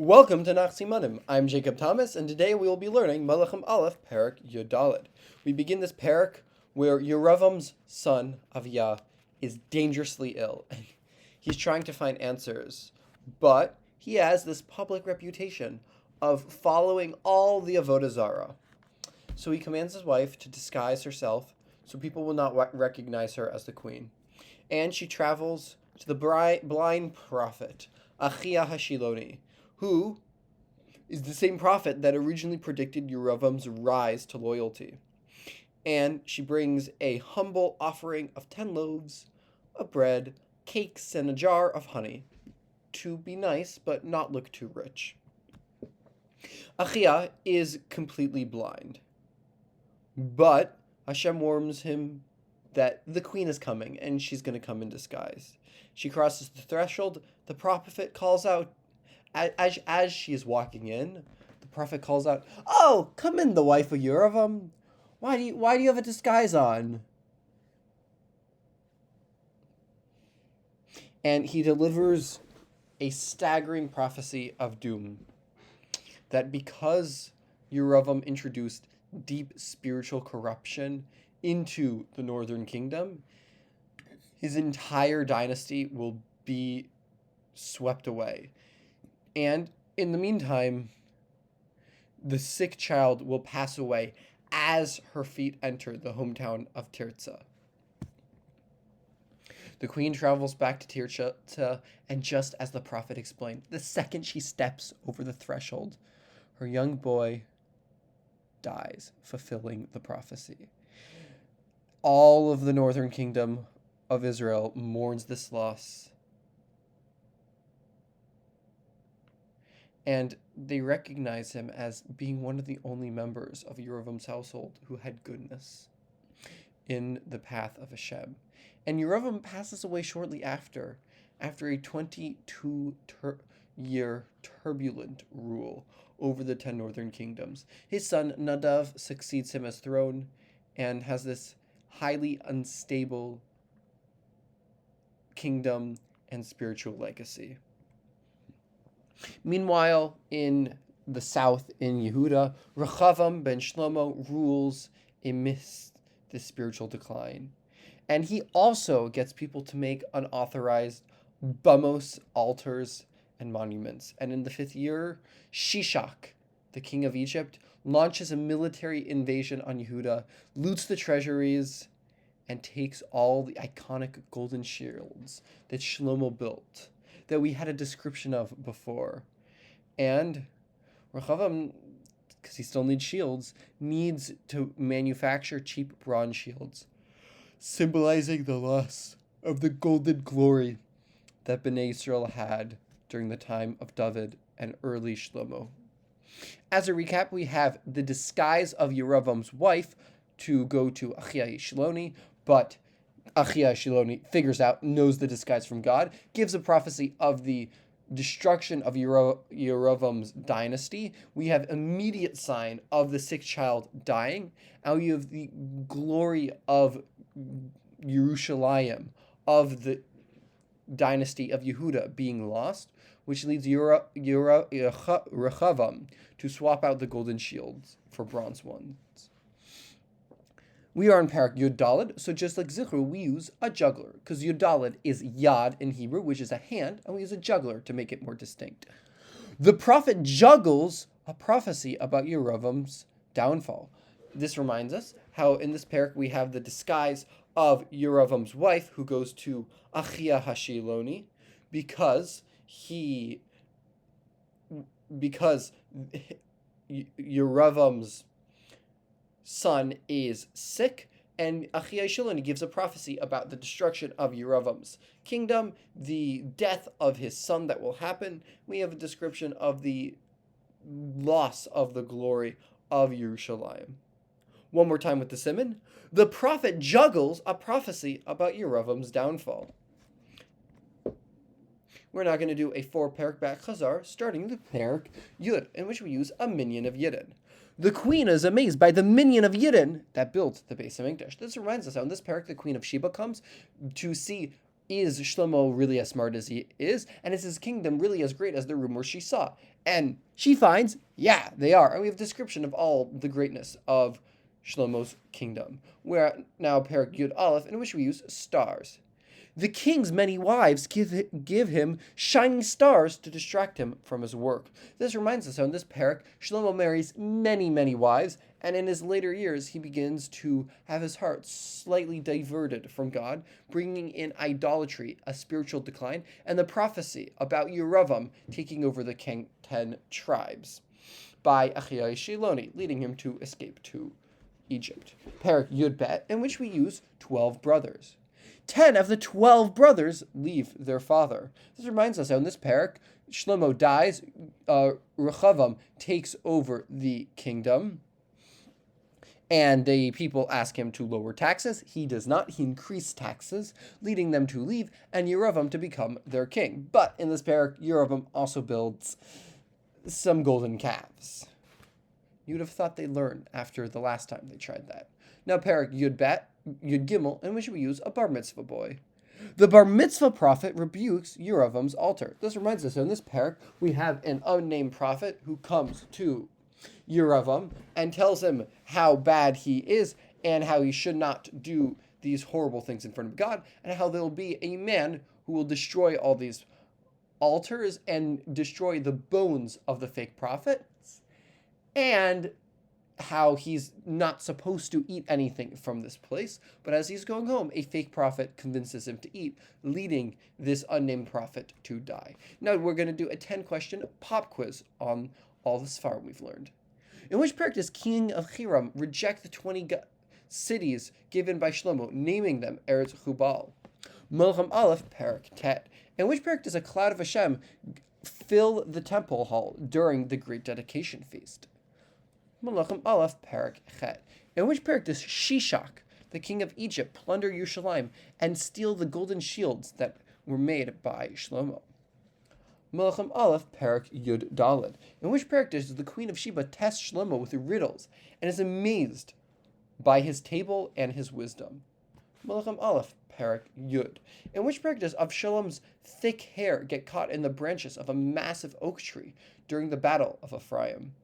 Welcome to Nachsimanim. I'm Jacob Thomas, and today we will be learning melachim aleph, perek Yodalid. We begin this perek where Yeravam's son, Aviyah, is dangerously ill. He's trying to find answers, but he has this public reputation of following all the Avodah Zarah. So he commands his wife to disguise herself so people will not recognize her as the queen. And she travels to the blind prophet, Achia Hashiloni, who is the same prophet that originally predicted Yeravam's rise to loyalty. And she brings a humble offering of 10 loaves of bread, cakes, and a jar of honey to be nice but not look too rich. Achia is completely blind, but Hashem warns him that the queen is coming and she's going to come in disguise. She crosses the threshold. The prophet calls out, as she is walking in, the prophet calls out, "Oh, come in, the wife of Yeravam. Why do you have a disguise on?" And he delivers a staggering prophecy of doom. That because Yeravam introduced deep spiritual corruption into the northern kingdom, his entire dynasty will be swept away. And in the meantime, the sick child will pass away as her feet enter the hometown of Tirzah. The queen travels back to Tirzah, and just as the prophet explained, the second she steps over the threshold, her young boy dies, fulfilling the prophecy. All of the northern kingdom of Israel mourns this loss. And they recognize him as being one of the only members of Yeravam's household who had goodness in the path of Hashem. And Yeravam passes away shortly after a 22-year turbulent rule over the 10 northern kingdoms. His son Nadav succeeds him as throne and has this highly unstable kingdom and spiritual legacy. Meanwhile, in the south, in Yehuda, Rechavam ben Shlomo rules amidst this spiritual decline. And he also gets people to make unauthorized bamos, altars, and monuments. And in the 5th year, Shishak, the king of Egypt, launches a military invasion on Yehuda, loots the treasuries, and takes all the iconic golden shields that Shlomo built, that we had a description of before. And Rechavam, because he still needs shields, needs to manufacture cheap bronze shields, symbolizing the loss of the golden glory that Bnei Israel had during the time of David and early Shlomo. As a recap, we have the disguise of Yeravam's wife to go to Achia Shiloni, but Achia Shiloni knows the disguise from God, gives a prophecy of the destruction of Yeravam's dynasty. We have immediate sign of the sick child dying. Now you have the glory of Yerushalayim, of the dynasty of Yehuda being lost, which leads Rechavam to swap out the golden shields for bronze ones. We are in perek Yodalid, so just like Zichru, we use a juggler, because Yodalid is Yad in Hebrew, which is a hand, and we use a juggler to make it more distinct. The prophet juggles a prophecy about Yeravam's downfall. This reminds us how in this perek we have the disguise of Yeravam's wife, who goes to Achia Hashiloni, because Yeravam's son is sick, and Achia Shiloni gives a prophecy about the destruction of Yeravam's kingdom, the death of his son that will happen. We have a description of the loss of the glory of Yerushalayim. One more time with the simon. The prophet juggles a prophecy about Yeravam's downfall. We're now going to do a 4 perek back chazar, starting with perek Yud, in which we use a minyan of Yidden. The queen is amazed by the minyan of Yidden that built the Beis Hamikdash. This reminds us how in this perek the queen of Sheba comes to see is Shlomo really as smart as he is? And is his kingdom really as great as the rumors she saw? And she finds, yeah, they are. And we have a description of all the greatness of Shlomo's kingdom. We're now perek Yud Aleph, in which we use stars. The king's many wives give him shining stars to distract him from his work. This reminds us how in this perek, Shlomo marries many wives, and in his later years, he begins to have his heart slightly diverted from God, bringing in idolatry, a spiritual decline, and the prophecy about Yeravam taking over the 10 tribes by Achiyah Shiloni, leading him to escape to Egypt. Perek Yud Bet, in which we use 12 brothers. 10 of the 12 brothers leave their father. This reminds us how in this perek, Shlomo dies, Rechavam takes over the kingdom, and the people ask him to lower taxes. He does not. He increased taxes, leading them to leave, and Yeravam to become their king. But in this perek, Yeravam also builds some golden calves. You'd have thought they learned after the last time they tried that. Now perek Yud Gimel, in which we use a bar mitzvah boy. The bar mitzvah prophet rebukes Yeravam's altar. This reminds us, in this perek, we have an unnamed prophet who comes to Yeravam and tells him how bad he is and how he should not do these horrible things in front of God, and how there will be a man who will destroy all these altars and destroy the bones of the fake prophets, and how he's not supposed to eat anything from this place, but as he's going home, a fake prophet convinces him to eat, leading this unnamed prophet to die. Now we're going to do a 10-question pop quiz on all the Sfarim we've learned. In which perek does King of Hiram reject the 20 cities given by Shlomo, naming them Eretz Chubal? Melachim Aleph, perek Tet. In which perek does a cloud of Hashem fill the temple hall during the Great Dedication Feast? Melachim Aleph, perek Chet. In which perek does Shishak, the king of Egypt, plunder Yerushalayim and steal the golden shields that were made by Shlomo? Melachim Aleph, perek Yud Daled. In which perek does the queen of Sheba test Shlomo with riddles and is amazed by his table and his wisdom? Melachim Aleph, perek Yud. In which perek does Avshalom's thick hair get caught in the branches of a massive oak tree during the battle of Ephraim?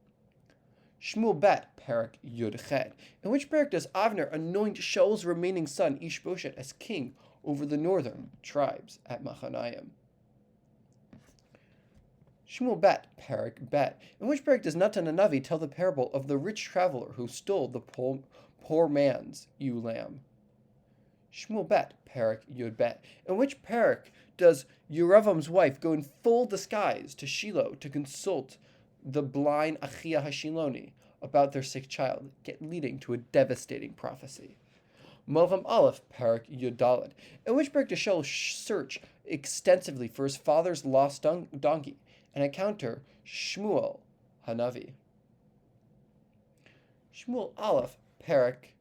Shmuel Bet, perek Yud Chet. In which perek does Avner anoint Shaul's remaining son Ishbosheth as king over the northern tribes at Machanaim? Shmuel Bet, perek Bet. In which perek does Natan Hanavi tell the parable of the rich traveler who stole the poor man's ewe lamb? Shmuel Bet, perek Yud Bet. In which perek does Yeravam's wife go in full disguise to Shiloh to consult the blind Achiyah Hashiloni about their sick child, leading to a devastating prophecy? Melachim Aleph, perek Yud Daled. In which perek does Shaul search extensively for his father's lost donkey and encounter Shmuel Hanavi? Shmuel Aleph, perek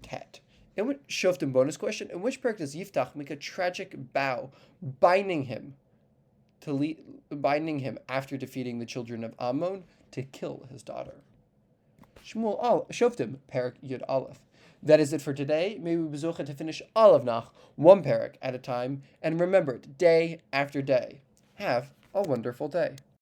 Tet. In which Shoftim bonus question, in which perek does Yiftach make a tragic vow, binding him after defeating the children of Ammon to kill his daughter? Shoftim, perek Yud Aleph. That is it for today. May we be zocheh to finish all of Nach, one perek at a time, and remember it day after day. Have a wonderful day.